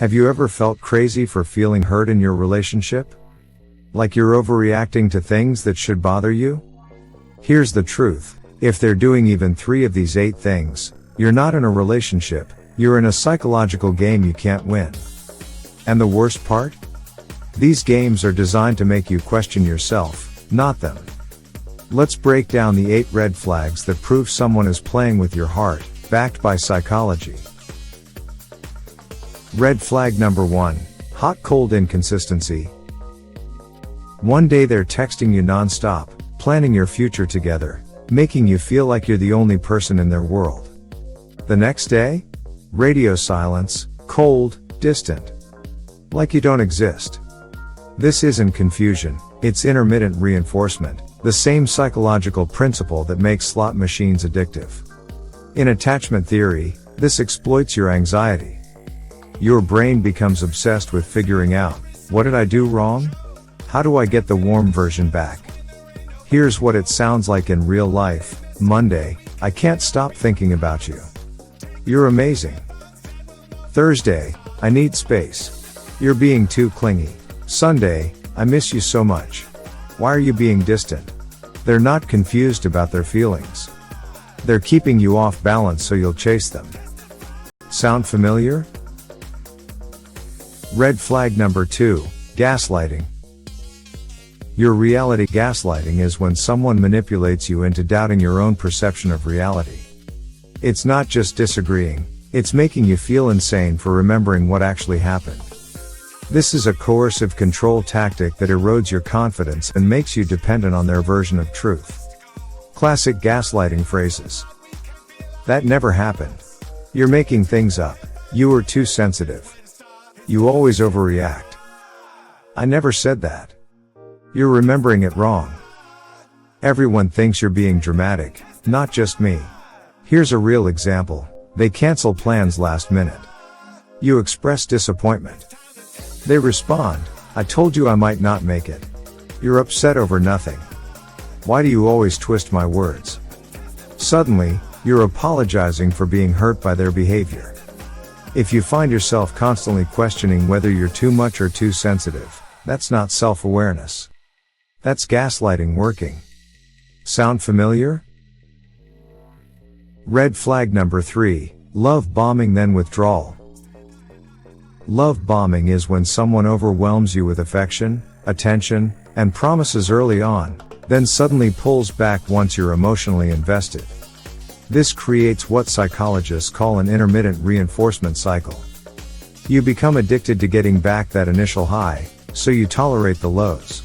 Have you ever felt crazy for feeling hurt in your relationship? Like you're overreacting to things that should bother you? Here's the truth. If they're doing even 3 of these 8 things, you're not in a relationship, you're in a psychological game you can't win. And the worst part? These games are designed to make you question yourself, not them. Let's break down the 8 red flags that prove someone is playing with your heart, backed by psychology. Red flag number 1. Hot-cold inconsistency. One day they're texting you non-stop, planning your future together, making you feel like you're the only person in their world. The next day? Radio silence, cold, distant. Like you don't exist. This isn't confusion, it's intermittent reinforcement, the same psychological principle that makes slot machines addictive. In attachment theory, this exploits your anxiety. Your brain becomes obsessed with figuring out, what did I do wrong? How do I get the warm version back? Here's what it sounds like in real life. Monday, I can't stop thinking about you. You're amazing. Thursday, I need space. You're being too clingy. Sunday, I miss you so much. Why are you being distant? They're not confused about their feelings. They're keeping you off balance so you'll chase them. Sound familiar? Red flag number 2, gaslighting. Your reality gaslighting is when someone manipulates you into doubting your own perception of reality. It's not just disagreeing, it's making you feel insane for remembering what actually happened. This is a coercive control tactic that erodes your confidence and makes you dependent on their version of truth. Classic gaslighting phrases. That never happened. You're making things up. You were too sensitive. You always overreact. I never said that. You're remembering it wrong. Everyone thinks you're being dramatic, not just me. Here's a real example. They cancel plans last minute. You express disappointment. They respond, I told you I might not make it. You're upset over nothing. Why do you always twist my words? Suddenly, you're apologizing for being hurt by their behavior. If you find yourself constantly questioning whether you're too much or too sensitive, that's not self-awareness. That's gaslighting working. Sound familiar? Red flag number 3, love bombing then withdrawal. Love bombing is when someone overwhelms you with affection, attention, and promises early on, then suddenly pulls back once you're emotionally invested. This creates what psychologists call an intermittent reinforcement cycle. You become addicted to getting back that initial high, so you tolerate the lows.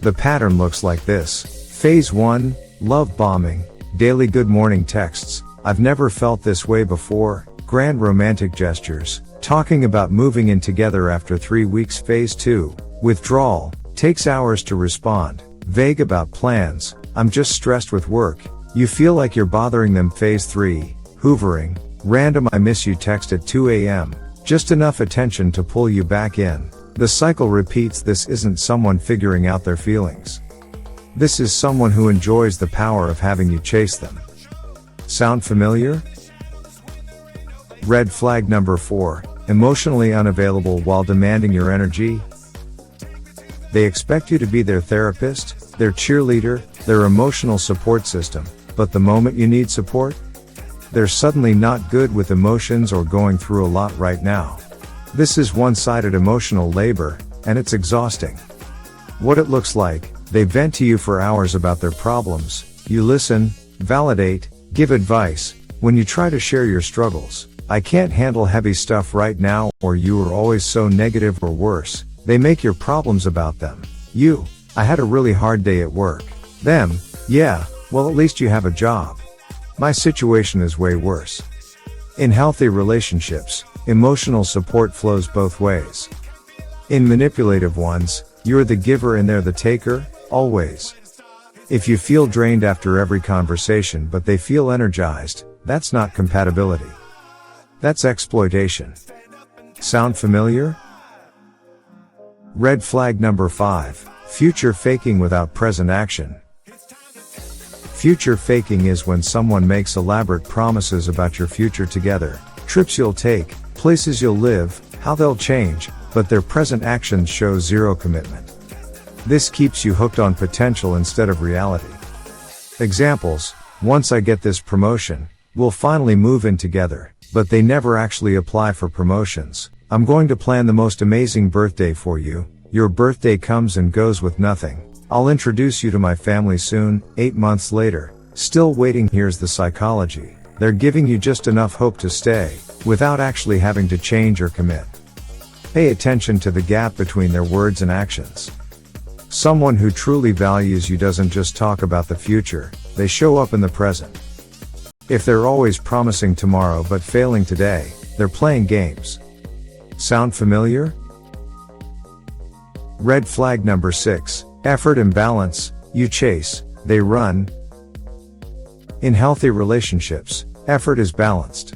The pattern looks like this. Phase 1, love bombing, daily good morning texts, I've never felt this way before, grand romantic gestures, talking about moving in together after 3 weeks. Phase 2, withdrawal, takes hours to respond, vague about plans, I'm just stressed with work, you feel like you're bothering them. Phase 3, hoovering, random I miss you text at 2 a.m., just enough attention to pull you back in. The cycle repeats. This isn't someone figuring out their feelings. This is someone who enjoys the power of having you chase them. Sound familiar? Red flag number 4, emotionally unavailable while demanding your energy. They expect you to be their therapist, their cheerleader, their emotional support system, but the moment you need support, they're suddenly not good with emotions or going through a lot right now. This is one-sided emotional labor, and it's exhausting. What it looks like, they vent to you for hours about their problems, you listen, validate, give advice. When you try to share your struggles, I can't handle heavy stuff right now, or you are always so negative, or worse, they make your problems about them. You, I had a really hard day at work. Them, yeah, well at least you have a job. My situation is way worse. In healthy relationships, emotional support flows both ways. In manipulative ones, you're the giver and they're the taker, always. If you feel drained after every conversation but they feel energized, that's not compatibility. That's exploitation. Sound familiar? Red flag number 5, future faking without present action. Future faking is when someone makes elaborate promises about your future together, trips you'll take, places you'll live, how they'll change, but their present actions show zero commitment. This keeps you hooked on potential instead of reality. Examples: once I get this promotion, we'll finally move in together, but they never actually apply for promotions. I'm going to plan the most amazing birthday for you. Your birthday comes and goes with nothing. I'll introduce you to my family soon. 8 months later, still waiting. Here's the psychology. They're giving you just enough hope to stay, without actually having to change or commit. Pay attention to the gap between their words and actions. Someone who truly values you doesn't just talk about the future, they show up in the present. If they're always promising tomorrow but failing today, they're playing games. Sound familiar? Red flag number 6. Effort imbalance. You chase, they run. In healthy relationships, effort is balanced.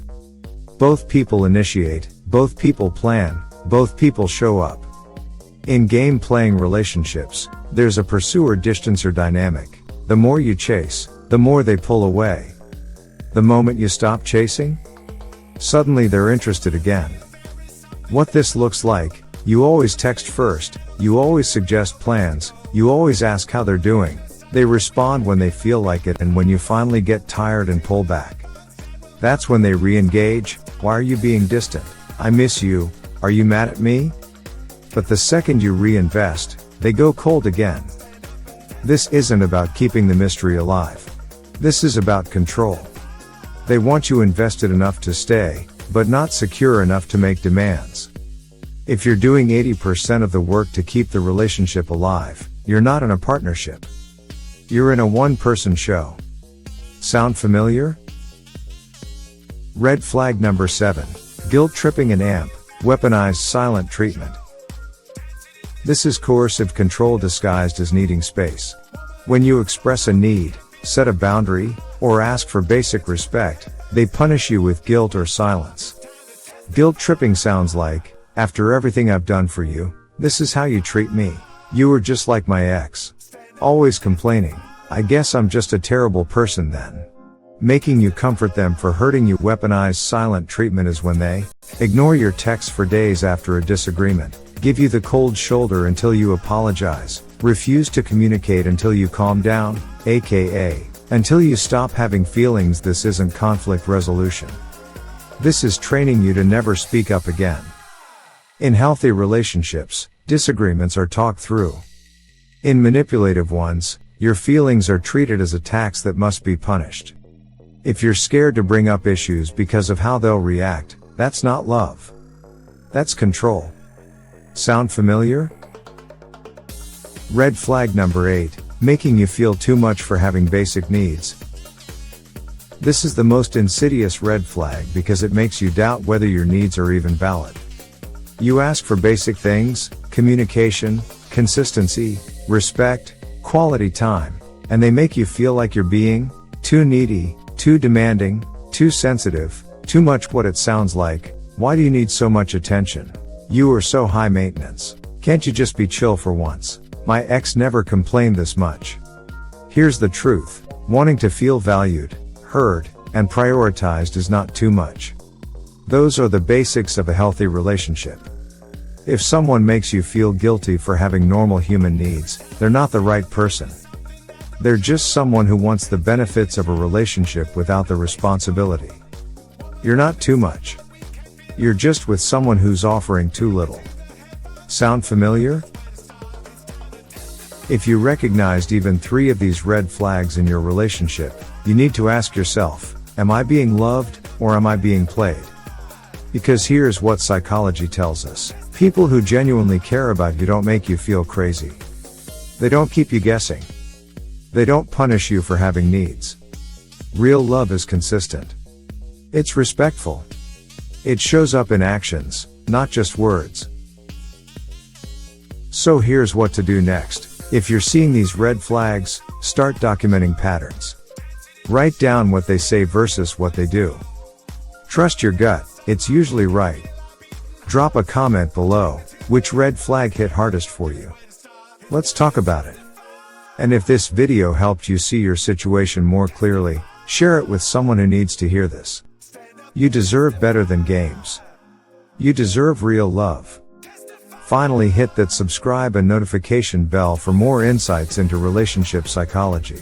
Both people initiate, both people plan, both people show up. In game-playing relationships, there's a pursuer-distancer dynamic. The more you chase, the more they pull away. The moment you stop chasing, suddenly they're interested again. What this looks like: you always text first, you always suggest plans, you always ask how they're doing. They respond when they feel like it, and when you finally get tired and pull back, that's when they re-engage. Why are you being distant? I miss you. Are you mad at me? But the second you reinvest, they go cold again. This isn't about keeping the mystery alive. This is about control. They want you invested enough to stay, but not secure enough to make demands. If you're doing 80% of the work to keep the relationship alive, you're not in a partnership. You're in a one-person show. Sound familiar? Red flag number 7. Guilt tripping and weaponized silent treatment. This is coercive control disguised as needing space. When you express a need, set a boundary, or ask for basic respect, they punish you with guilt or silence. Guilt tripping sounds like, after everything I've done for you, this is how you treat me. You were just like my ex. Always complaining. I guess I'm just a terrible person then. Making you comfort them for hurting you. Weaponized silent treatment is when they ignore your texts for days after a disagreement, give you the cold shoulder until you apologize, refuse to communicate until you calm down, aka, until you stop having feelings. This isn't conflict resolution. This is training you to never speak up again. In healthy relationships, disagreements are talked through. In manipulative ones, your feelings are treated as attacks that must be punished. If you're scared to bring up issues because of how they'll react, that's not love. That's control. Sound familiar? Red flag number 8. Making you feel too much for having basic needs. This is the most insidious red flag because it makes you doubt whether your needs are even valid. You ask for basic things: communication, consistency, respect, quality time, and they make you feel like you're being too needy, too demanding, too sensitive, too much. What it sounds like: why do you need so much attention? You are so high maintenance. Can't you just be chill for once? My ex never complained this much. Here's the truth: wanting to feel valued, heard, and prioritized is not too much. Those are the basics of a healthy relationship. If someone makes you feel guilty for having normal human needs, they're not the right person. They're just someone who wants the benefits of a relationship without the responsibility. You're not too much. You're just with someone who's offering too little. Sound familiar? If you recognized even 3 of these red flags in your relationship, you need to ask yourself, am I being loved, or am I being played? Because here's what psychology tells us: people who genuinely care about you don't make you feel crazy. They don't keep you guessing. They don't punish you for having needs. Real love is consistent. It's respectful. It shows up in actions, not just words. So here's what to do next. If you're seeing these red flags, start documenting patterns. Write down what they say versus what they do. Trust your gut, it's usually right. Drop a comment below: which red flag hit hardest for you? Let's talk about it. And if this video helped you see your situation more clearly, share it with someone who needs to hear this. You deserve better than games. You deserve real love. Finally, hit that subscribe and notification bell for more insights into relationship psychology.